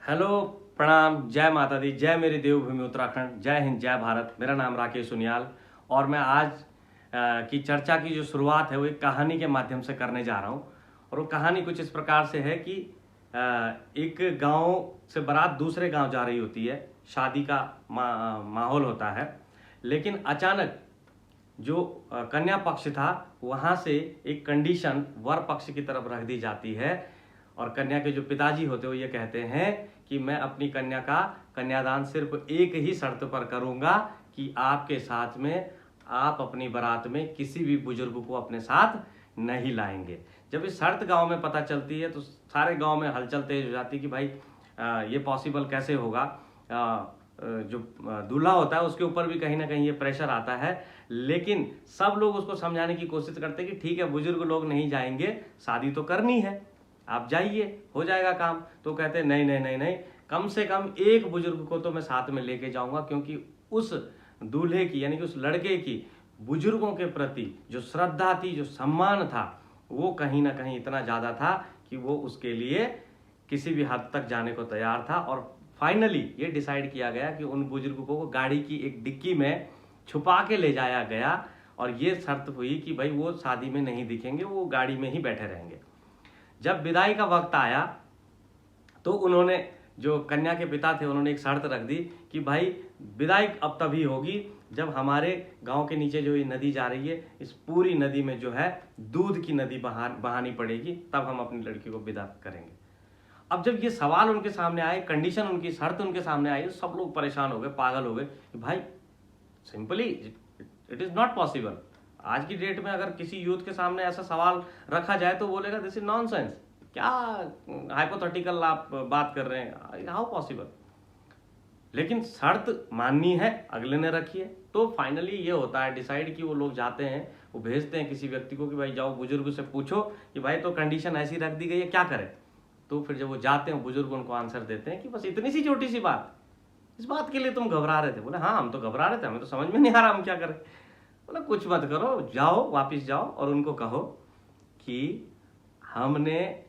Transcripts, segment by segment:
Hello, प्रणाम, जय माता दी, जय मेरी देवभूमि उत्तराखंड, जय हिंद, जय भारत। मेरा नाम राकेश सुनियाल और मैं आज की चर्चा की जो शुरुआत है वो एक कहानी के माध्यम से करने जा रहा हूँ। और वो कहानी कुछ इस प्रकार से है कि एक गांव से बारात दूसरे गांव जा रही होती है। शादी का माहौल होता है, लेकिन अचानक जो कन्या पक्ष था वहाँ से एक कंडीशन वर पक्ष की तरफ रख दी जाती है। और कन्या के जो पिताजी होते हैं वो ये कहते हैं कि मैं अपनी कन्या का कन्यादान सिर्फ एक ही शर्त पर करूंगा कि आपके साथ में आप अपनी बारात में किसी भी बुजुर्ग को अपने साथ नहीं लाएंगे। जब इस शर्त गांव में पता चलती है तो सारे गांव में हलचल तेज हो जाती है कि भाई ये पॉसिबल कैसे होगा। जो दूल्हा होता है उसके ऊपर भी कहीं ना कहीं ये प्रेशर आता है, लेकिन सब लोग उसको समझाने की कोशिश करते हैं कि ठीक है, बुजुर्ग लोग नहीं जाएंगे, शादी तो करनी है, आप जाइए, हो जाएगा काम। तो कहते हैं नहीं नहीं नहीं नहीं, कम से कम एक बुजुर्ग को तो मैं साथ में लेके जाऊंगा, क्योंकि उस दूल्हे की यानी कि उस लड़के की बुजुर्गों के प्रति जो श्रद्धा थी, जो सम्मान था, वो कहीं ना कहीं इतना ज़्यादा था कि वो उसके लिए किसी भी हद तक जाने को तैयार था। और फाइनली ये डिसाइड किया गया कि उन बुजुर्गों को गाड़ी की एक डिक्की में छुपा के ले जाया गया और ये शर्त हुई कि भाई वो शादी में नहीं दिखेंगे, वो गाड़ी में ही बैठे रहेंगे। जब विदाई का वक्त आया तो उन्होंने, जो कन्या के पिता थे, उन्होंने एक शर्त रख दी कि भाई विदाई अब तभी होगी जब हमारे गांव के नीचे जो ये नदी जा रही है, इस पूरी नदी में जो है दूध की नदी बहानी पड़ेगी, तब हम अपनी लड़की को विदा करेंगे। अब जब ये सवाल उनके सामने आए, कंडीशन उनकी, शर्त उनके सामने आई, तो सब लोग परेशान हो गए, पागल हो गए कि भाई simply it is not possible. आज की डेट में अगर किसी यूथ के सामने ऐसा सवाल रखा जाए तो बोलेगा दिस इज नॉनसेंस, क्या हाइपोथेटिकल आप बात कर रहे हैं, हाउ पॉसिबल। लेकिन शर्त माननी है, अगले ने रखी है, तो फाइनली ये होता है डिसाइड कि वो लोग जाते हैं, वो भेजते हैं किसी व्यक्ति को कि भाई जाओ बुजुर्ग से पूछो कि भाई तो कंडीशन ऐसी रख दी गई है, क्या करें। तो फिर जब वो जाते हैं, बुजुर्ग उनको आंसर देते हैं कि बस इतनी सी छोटी सी बात, इस बात के लिए तुम घबरा रहे थे। बोले हाँ, हम तो घबरा रहे थे, हमें तो समझ में नहीं आ रहा हम क्या करें। बोला कुछ मत करो, जाओ, वापिस जाओ और उनको कहो कि हमने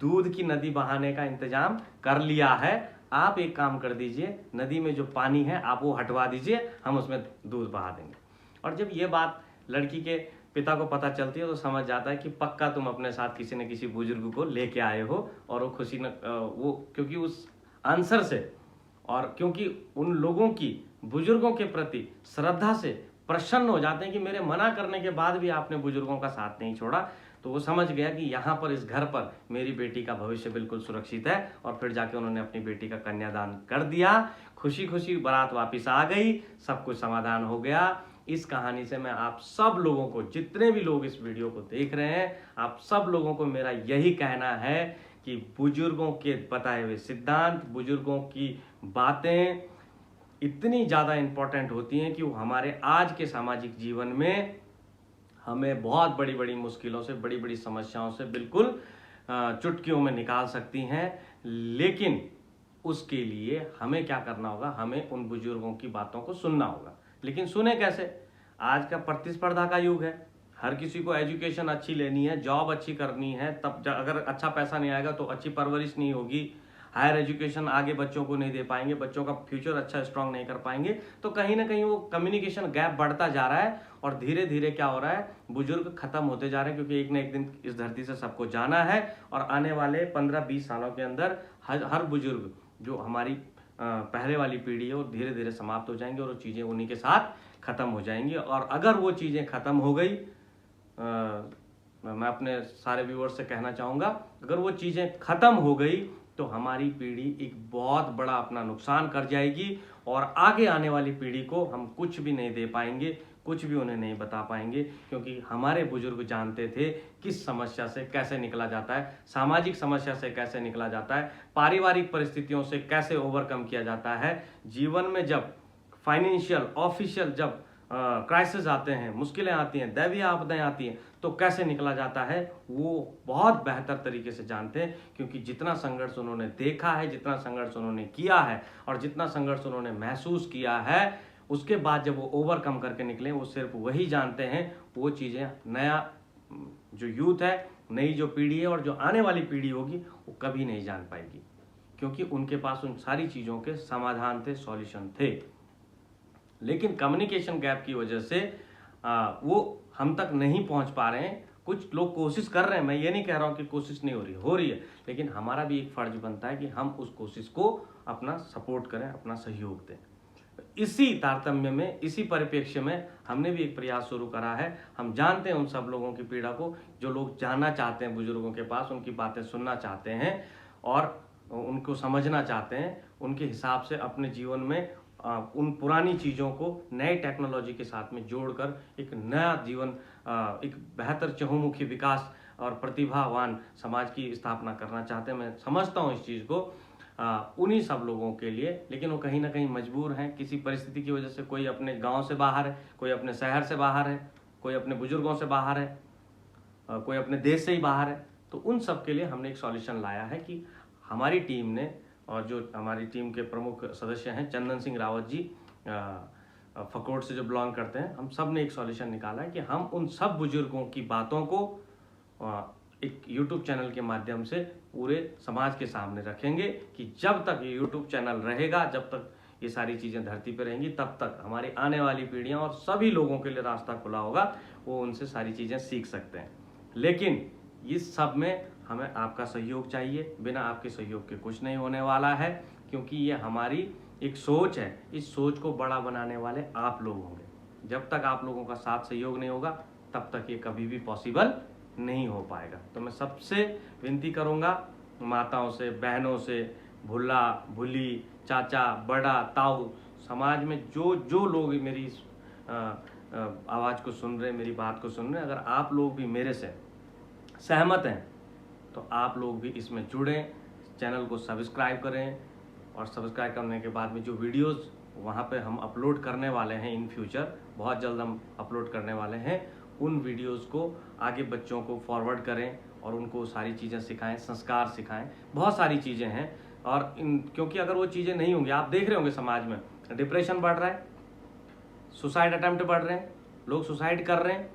दूध की नदी बहाने का इंतजाम कर लिया है, आप एक काम कर दीजिए, नदी में जो पानी है आप वो हटवा दीजिए, हम उसमें दूध बहा देंगे। और जब ये बात लड़की के पिता को पता चलती है तो समझ जाता है कि पक्का तुम अपने साथ किसी न किसी बुजुर्ग को लेके आए हो। और वो खुशी न वो, क्योंकि उस आंसर से और क्योंकि उन लोगों की बुजुर्गों के प्रति श्रद्धा से प्रसन्न हो जाते हैं कि मेरे मना करने के बाद भी आपने बुजुर्गों का साथ नहीं छोड़ा, तो वो समझ गया कि यहाँ पर इस घर पर मेरी बेटी का भविष्य बिल्कुल सुरक्षित है। और फिर जाके उन्होंने अपनी बेटी का कन्यादान कर दिया। खुशी खुशी बारात वापस आ गई, सब कुछ समाधान हो गया। इस कहानी से मैं आप सब लोगों को, जितने भी लोग इस वीडियो को देख रहे हैं, आप सब लोगों को मेरा यही कहना है कि बुजुर्गों के बताए हुए सिद्धांत, बुजुर्गों की बातें इतनी ज़्यादा इम्पोर्टेंट होती हैं कि वो हमारे आज के सामाजिक जीवन में हमें बहुत बड़ी बड़ी मुश्किलों से, बड़ी बड़ी समस्याओं से बिल्कुल चुटकियों में निकाल सकती हैं। लेकिन उसके लिए हमें क्या करना होगा, हमें उन बुजुर्गों की बातों को सुनना होगा। लेकिन सुने कैसे? आज का प्रतिस्पर्धा का युग है, हर किसी को एजुकेशन अच्छी लेनी है, जॉब अच्छी करनी है, तब अगर अच्छा पैसा नहीं आएगा तो अच्छी परवरिश नहीं होगी, हायर एजुकेशन आगे बच्चों को नहीं दे पाएंगे, बच्चों का फ्यूचर अच्छा स्ट्रांग नहीं कर पाएंगे। तो कहीं ना कहीं वो कम्युनिकेशन गैप बढ़ता जा रहा है और धीरे धीरे क्या हो रहा है, बुजुर्ग खत्म होते जा रहे हैं। क्योंकि एक ना एक दिन इस धरती से सबको जाना है और आने वाले 15-20 सालों के अंदर हर बुजुर्ग, जो हमारी पहले वाली पीढ़ी है, वो धीरे धीरे समाप्त हो जाएंगे और वो चीज़ें उन्हीं के साथ खत्म हो जाएंगी। और अगर वो चीज़ें खत्म हो गई, मैं अपने सारे व्यूअर्स से कहना चाहूँगा, अगर वो चीज़ें खत्म हो गई तो हमारी पीढ़ी एक बहुत बड़ा अपना नुकसान कर जाएगी और आगे आने वाली पीढ़ी को हम कुछ भी नहीं दे पाएंगे, कुछ भी उन्हें नहीं बता पाएंगे। क्योंकि हमारे बुजुर्ग जानते थे किस समस्या से कैसे निकला जाता है, सामाजिक समस्या से कैसे निकला जाता है, पारिवारिक परिस्थितियों से कैसे ओवरकम किया जाता है, जीवन में जब फाइनेंशियल, ऑफिशियल जब क्राइसिस आते हैं, मुश्किलें आती हैं, दैवीय आपदाएं आती हैं, तो कैसे निकला जाता है, वो बहुत बेहतर तरीके से जानते हैं। क्योंकि जितना संघर्ष उन्होंने देखा है, जितना संघर्ष उन्होंने किया है और जितना संघर्ष उन्होंने महसूस किया है, उसके बाद जब वो ओवरकम करके निकले, वो सिर्फ वही जानते हैं। वो चीज़ें नया जो यूथ है, नई जो पीढ़ी है और जो आने वाली पीढ़ी होगी, वो कभी नहीं जान पाएगी। क्योंकि उनके पास उन सारी चीज़ों के समाधान थे, सॉल्यूशन थे। लेकिन कम्युनिकेशन गैप की वजह से वो हम तक नहीं पहुंच पा रहे हैं। कुछ लोग कोशिश कर रहे हैं, मैं ये नहीं कह रहा हूं कि कोशिश नहीं हो रही है, लेकिन हमारा भी एक फर्ज बनता है कि हम उस कोशिश को अपना सपोर्ट करें, अपना सहयोग दें। इसी तारतम्य में, इसी परिप्रेक्ष्य में हमने भी एक प्रयास शुरू करा है। हम जानते हैं उन सब लोगों की पीड़ा को, जो लोग जाना चाहते हैं बुजुर्गों के पास, उनकी बातें सुनना चाहते हैं और उनको समझना चाहते हैं, उनके हिसाब से अपने जीवन में उन पुरानी चीज़ों को नए टेक्नोलॉजी के साथ में जोड़कर एक नया जीवन, एक बेहतर चहुमुखी विकास और प्रतिभावान समाज की स्थापना करना चाहते हैं। मैं समझता हूँ इस चीज़ को उन्हीं सब लोगों के लिए, लेकिन वो कहीं ना कहीं मजबूर हैं किसी परिस्थिति की वजह से। कोई अपने गांव से बाहर है, कोई अपने शहर से बाहर है, कोई अपने बुजुर्गों से बाहर है, कोई अपने देश से ही बाहर है। तो उन सब के लिए हमने एक सॉल्यूशन लाया है कि हमारी टीम ने, और जो हमारी टीम के प्रमुख सदस्य हैं चंदन सिंह रावत जी, फकोट से जो बिलोंग करते हैं, हम सब ने एक सॉल्यूशन निकाला है कि हम उन सब बुजुर्गों की बातों को एक यूट्यूब चैनल के माध्यम से पूरे समाज के सामने रखेंगे कि जब तक ये यूट्यूब चैनल रहेगा, जब तक ये सारी चीज़ें धरती पर रहेंगी, तब तक हमारी आने वाली पीढ़ियां और सभी लोगों के लिए रास्ता खुला होगा, वो उनसे सारी चीज़ें सीख सकते हैं। लेकिन इस सब में हमें आपका सहयोग चाहिए। बिना आपके सहयोग के कुछ नहीं होने वाला है, क्योंकि ये हमारी एक सोच है। इस सोच को बड़ा बनाने वाले आप लोग होंगे। जब तक आप लोगों का साथ सहयोग नहीं होगा, तब तक ये कभी भी पॉसिबल नहीं हो पाएगा। तो मैं सबसे विनती करूंगा, माताओं से, बहनों से, भुल्ला भुली, चाचा, बड़ा, ताऊ, समाज में जो जो लोग मेरी इस आवाज़ को सुन रहे हैं, मेरी बात को सुन रहे हैं, अगर आप लोग भी मेरे से सहमत हैं तो आप लोग भी इसमें जुड़ें, चैनल को सब्सक्राइब करें, और सब्सक्राइब करने के बाद में जो वीडियोस वहाँ पे हम अपलोड करने वाले हैं इन फ्यूचर, बहुत जल्द हम अपलोड करने वाले हैं, उन वीडियोस को आगे बच्चों को फॉरवर्ड करें और उनको सारी चीज़ें सिखाएं, संस्कार सिखाएं। बहुत सारी चीज़ें हैं, और क्योंकि अगर वो चीज़ें नहीं होंगी, आप देख रहे होंगे समाज में डिप्रेशन बढ़ रहा है, सुसाइड अटेम्प्ट बढ़ रहे हैं, लोग सुसाइड कर रहे हैं,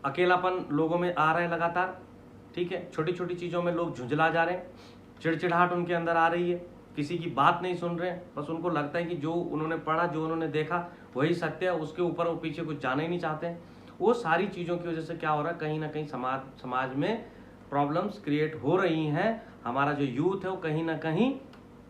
अकेलापन लोगों में आ रहा है लगातार, ठीक है, छोटी छोटी चीज़ों में लोग झुंझला जा रहे हैं, चिड़चिड़ाहट उनके अंदर आ रही है, किसी की बात नहीं सुन रहे हैं, बस उनको लगता है कि जो उन्होंने पढ़ा, जो उन्होंने देखा वही सत्य है, उसके ऊपर वो पीछे कुछ जाना ही नहीं चाहते हैं। वो सारी चीज़ों की वजह से क्या हो रहा है, कहीं ना कहीं समाज में प्रॉब्लम्स क्रिएट हो रही हैं। हमारा जो यूथ है वो कहीं ना कहीं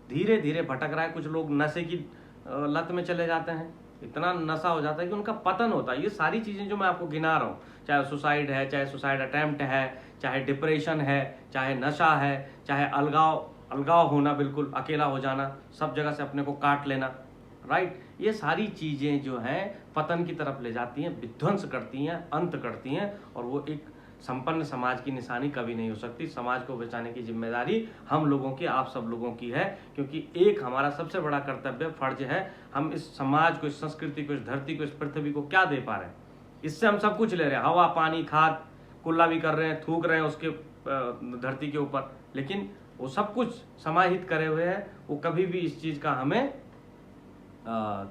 धीरे धीरे भटक रहा है। कुछ लोग नशे की लत में चले जाते हैं, इतना नशा हो जाता है कि उनका पतन होता है। ये सारी चीज़ें जो मैं आपको गिना रहा हूँ, चाहे सुसाइड है, चाहे सुसाइड अटैम्प्ट है, चाहे डिप्रेशन है, चाहे नशा है, चाहे अलगाव होना, बिल्कुल अकेला हो जाना, सब जगह से अपने को काट लेना, राइट, ये सारी चीज़ें जो हैं पतन की तरफ ले जाती हैं, विध्वंस करती हैं, अंत करती हैं, और वो एक संपन्न समाज की निशानी कभी नहीं हो सकती। समाज को बचाने की जिम्मेदारी हम लोगों की, आप सब लोगों की है, क्योंकि एक हमारा सबसे बड़ा कर्तव्य, फर्ज है, हम इस समाज को, इस संस्कृति को, इस धरती को, इस पृथ्वी को क्या दे पा रहे हैं। इससे हम सब कुछ ले रहे हैं, हवा, पानी, खाद, कुल्ला भी कर रहे हैं, थूक रहे हैं उसके धरती के ऊपर, लेकिन वो सब कुछ समाहित करे हुए है। वो कभी भी इस चीज़ का हमें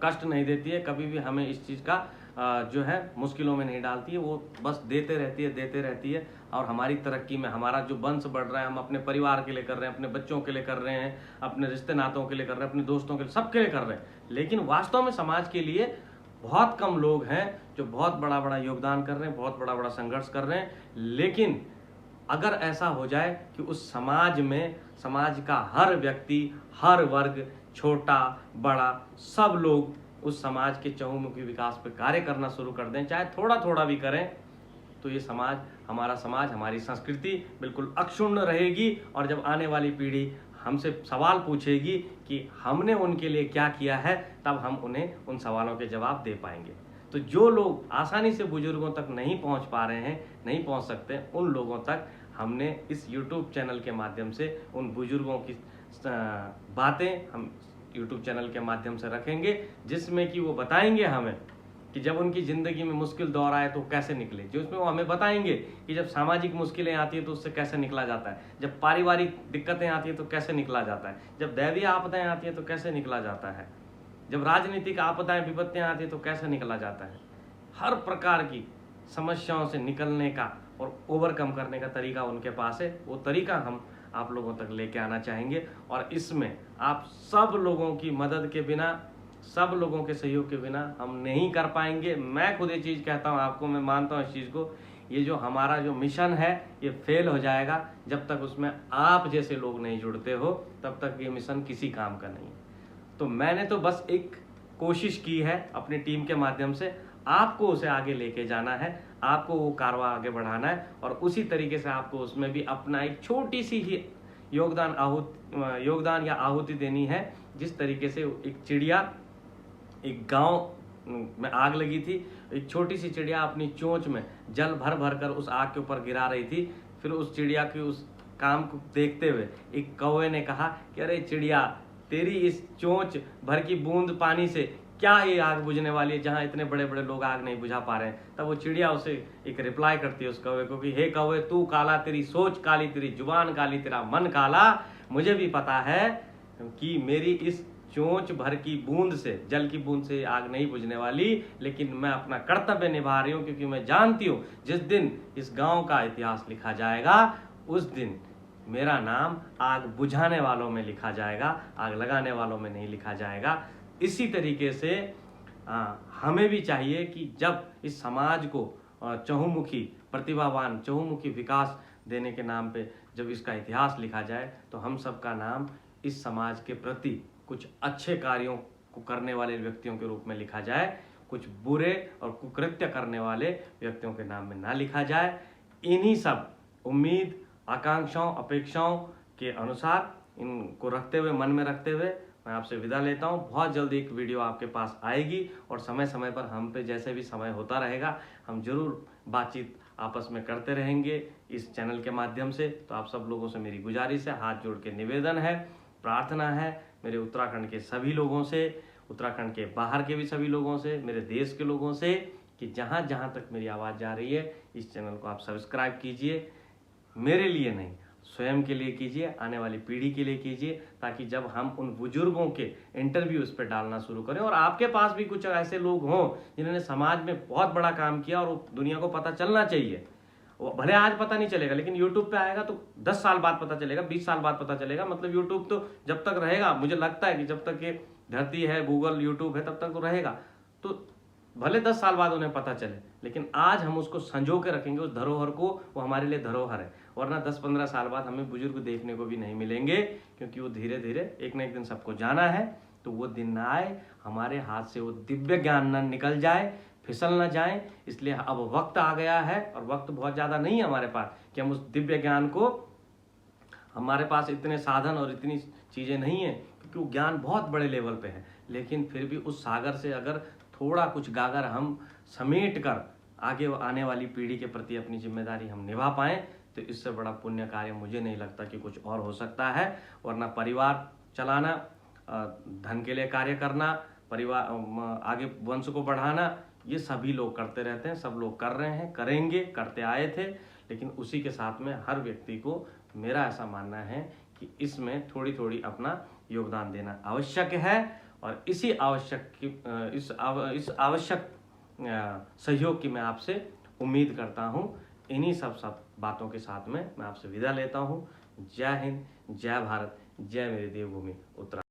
कष्ट नहीं देती है, कभी भी हमें इस चीज़ का जो है मुश्किलों में नहीं डालती है। वो बस देते रहती है, और हमारी तरक्की में हमारा जो वंश बढ़ रहा है, हम अपने परिवार के लिए कर रहे हैं, अपने बच्चों के लिए कर रहे हैं, अपने रिश्ते नातों के लिए कर रहे हैं, अपने दोस्तों के लिए, सबके लिए कर रहे हैं। लेकिन वास्तव में समाज के लिए बहुत कम लोग हैं जो बहुत बड़ा योगदान कर रहे हैं, बहुत बड़ा संघर्ष कर रहे हैं। लेकिन अगर ऐसा हो जाए कि उस समाज में, समाज का हर व्यक्ति, हर वर्ग, छोटा बड़ा, सब लोग उस समाज के चहुमुखी विकास पर कार्य करना शुरू कर दें, चाहे थोड़ा भी करें, तो ये समाज, हमारा समाज, हमारी संस्कृति बिल्कुल अक्षुण्ण रहेगी। और जब आने वाली पीढ़ी हमसे सवाल पूछेगी कि हमने उनके लिए क्या किया है, तब हम उन्हें उन सवालों के जवाब दे पाएंगे। तो जो लोग आसानी से बुजुर्गों तक नहीं पहुंच पा रहे हैं, नहीं पहुंच सकते, उन लोगों तक हमने इस YouTube चैनल के माध्यम से उन बुजुर्गों की बातें हम YouTube चैनल के माध्यम से रखेंगे, जिसमें कि वो बताएंगे हमें कि जब उनकी ज़िंदगी में मुश्किल दौर आए तो कैसे निकले, जो उसमें वो हमें बताएंगे कि जब सामाजिक मुश्किलें आती है तो उससे कैसे निकला जाता है, जब पारिवारिक दिक्कतें आती है तो कैसे निकला जाता है, जब दैवीय आपदाएं आती है तो कैसे निकला जाता है, जब राजनीतिक आपदाएं, विपत्तियाँ आती है तो कैसे निकला जाता है। हर प्रकार की समस्याओं से निकलने का और ओवरकम करने का तरीका उनके पास है। वो तरीका हम आप लोगों तक लेके आना चाहेंगे। और इसमें आप सब लोगों की मदद के बिना, सब लोगों के सहयोग के बिना हम नहीं कर पाएंगे। मैं खुद ये चीज़ कहता हूँ आपको, मैं मानता हूँ इस चीज़ को, ये जो हमारा जो मिशन है ये फेल हो जाएगा जब तक उसमें आप जैसे लोग नहीं जुड़ते हो, तब तक ये मिशन किसी काम का नहीं है। तो मैंने तो बस एक कोशिश की है अपनी टीम के माध्यम से, आपको उसे आगे लेके जाना है, आपको वो कारवां आगे बढ़ाना है, और उसी तरीके से आपको उसमें भी अपना एक छोटी सी ही योगदान या आहुति देनी है। जिस तरीके से एक चिड़िया, एक गांव में आग लगी थी, एक छोटी सी चिड़िया अपनी चोंच में जल भर भर कर उस आग के ऊपर गिरा रही थी। फिर उस चिड़िया की उस काम को देखते हुए एक कौवे ने कहा कि अरे चिड़िया, तेरी इस चोंच भर की बूंद पानी से क्या ये आग बुझने वाली है, जहाँ इतने बड़े बड़े लोग आग नहीं बुझा पा रहे हैं। तब वो चिड़िया उसे एक रिप्लाई करती है उस कौवे को कि हे कौवे, तू काला, तेरी सोच काली, तेरी जुबान काली, तेरा मन काला। मुझे भी पता है कि मेरी इस चोंच भर की बूंद से, जल की बूंद से आग नहीं बुझने वाली, लेकिन मैं अपना कर्तव्य निभा रही हूँ, क्योंकि मैं जानती हूँ जिस दिन इस गांव का इतिहास लिखा जाएगा उस दिन मेरा नाम आग बुझाने वालों में लिखा जाएगा, आग लगाने वालों में नहीं लिखा जाएगा। इसी तरीके से हमें भी चाहिए कि जब इस समाज को चहुमुखी प्रतिभावान, चहुमुखी विकास देने के नाम पे जब इसका इतिहास लिखा जाए, तो हम सबका नाम इस समाज के प्रति कुछ अच्छे कार्यों को करने वाले व्यक्तियों के रूप में लिखा जाए, कुछ बुरे और कुकृत्य करने वाले व्यक्तियों के नाम में ना लिखा जाए। इन्हीं सब उम्मीद, आकांक्षाओं, अपेक्षाओं के अनुसार, इनको रखते हुए, मन में रखते हुए मैं आपसे विदा लेता हूँ। बहुत जल्दी एक वीडियो आपके पास आएगी, और समय समय पर हम पे जैसे भी समय होता रहेगा हम जरूर बातचीत आपस में करते रहेंगे इस चैनल के माध्यम से। तो आप सब लोगों से मेरी गुजारिश है, हाथ जोड़ के निवेदन है, प्रार्थना है मेरे उत्तराखंड के सभी लोगों से, उत्तराखंड के बाहर के भी सभी लोगों से, मेरे देश के लोगों से, कि जहाँ जहाँ तक मेरी आवाज़ जा रही है इस चैनल को आप सब्सक्राइब कीजिए। मेरे लिए नहीं, स्वयं के लिए कीजिए, आने वाली पीढ़ी के लिए कीजिए, ताकि जब हम उन बुजुर्गों के इंटरव्यूज पे डालना शुरू करें, और आपके पास भी कुछ ऐसे लोग हों जिन्होंने समाज में बहुत बड़ा काम किया और दुनिया को पता चलना चाहिए। वो भले आज पता नहीं चलेगा, लेकिन यूट्यूब पे आएगा तो 10 साल बाद पता चलेगा, 20 साल बाद पता चलेगा। मतलब यूट्यूब तो जब तक रहेगा, मुझे लगता है कि जब तक ये धरती है, गूगल, यूट्यूब है, तब तक तो रहेगा। तो भले 10 साल बाद उन्हें पता चले, लेकिन आज हम उसको संजो के रखेंगे, उस धरोहर को, वो हमारे लिए धरोहर है। वरना 10-15 साल बाद हमें बुजुर्ग देखने को भी नहीं मिलेंगे, क्योंकि वो धीरे धीरे एक ना एक दिन सबको जाना है। तो वो दिन ना आए, हमारे हाथ से वो दिव्य ज्ञान न निकल जाए, फिसल न जाए। इसलिए अब वक्त आ गया है, और वक्त बहुत ज़्यादा नहीं है हमारे पास कि हम उस दिव्य ज्ञान को, हमारे पास इतने साधन और इतनी चीज़ें नहीं है, क्योंकि वो ज्ञान बहुत बड़े लेवल पे है। लेकिन फिर भी उस सागर से अगर थोड़ा कुछ गागर हम समेट कर आगे आने वाली पीढ़ी के प्रति अपनी जिम्मेदारी हम निभा पाएँ, तो इससे बड़ा पुण्य कार्य मुझे नहीं लगता कि कुछ और हो सकता है। वरना परिवार चलाना, धन के लिए कार्य करना, परिवार आगे वंश को बढ़ाना, ये सभी लोग करते रहते हैं, सब लोग कर रहे हैं, करेंगे, करते आए थे। लेकिन उसी के साथ में हर व्यक्ति को, मेरा ऐसा मानना है कि इसमें थोड़ी थोड़ी अपना योगदान देना आवश्यक है। और इसी आवश्यक सहयोग की मैं आपसे उम्मीद करता हूँ। इन्हीं सब बातों के साथ में मैं आपसे विदा लेता हूँ। जय हिंद, जय भारत, जय मेरी देवभूमि उत्तराखंड।